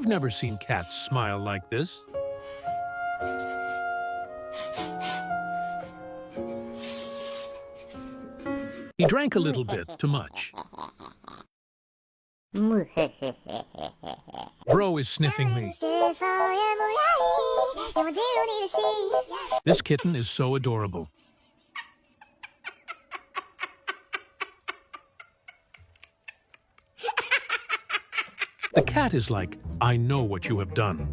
You've never seen cats smile like this. He drank a little bit too much. Bro is sniffing me. This kitten is so adorable. The cat is like, I know what you have done.